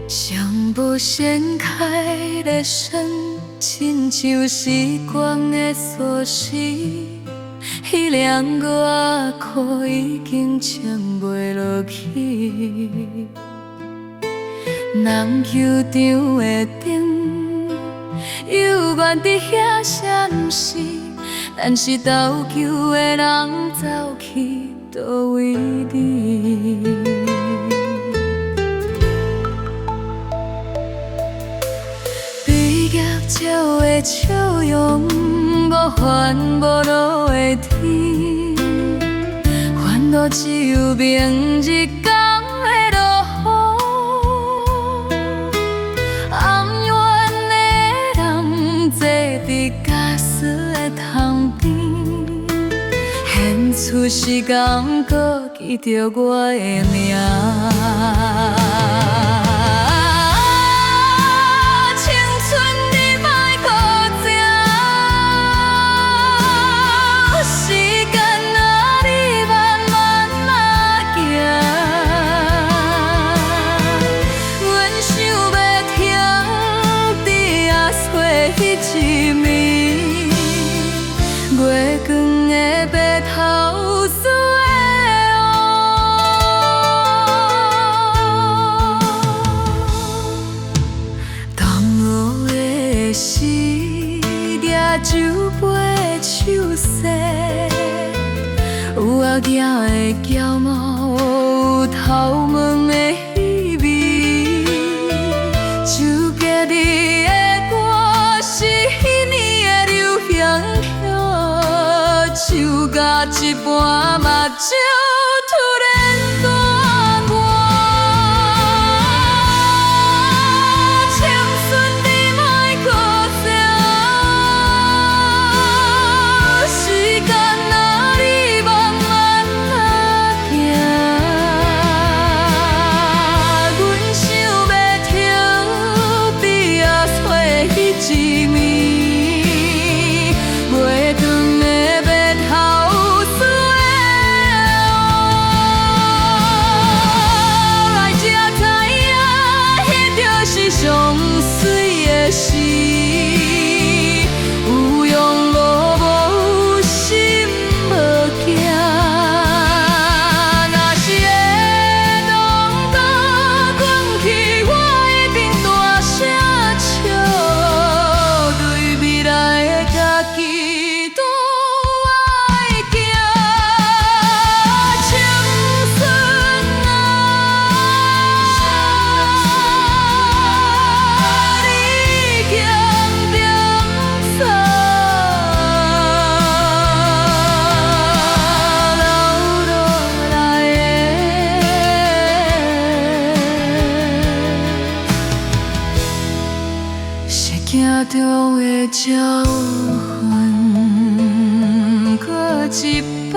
像无掀开的绳，亲像时光的锁匙，迄两外裤已经穿袂落去。人球场的顶，犹原伫遐写毋是，但是投球的人走去倒位哩？毕业鸟的笑容，无烦无路的天，烦恼只有明日天的落雨。暗怨的人坐伫假死的窗边，现出时间，搁记着我的名。月光的白头丝的淡薄的诗，抓酒杯手势，有后镜的骄傲，有头毛的稀微，手夹你的歌是迄年的流行曲。手甲一半目睭突然大热，青春你莫搁走，时间啊你慢慢啊行，阮想要停，你啊找迄一暝，月光的。上水的事，有用无无，有心无惊。若是会当甲讲起，我一定大声笑，对未来的家己多爱行。青春啊！行中的教训，搁一摆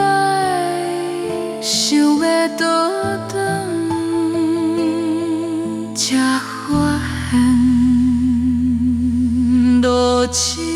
想要倒转，才发现路痴。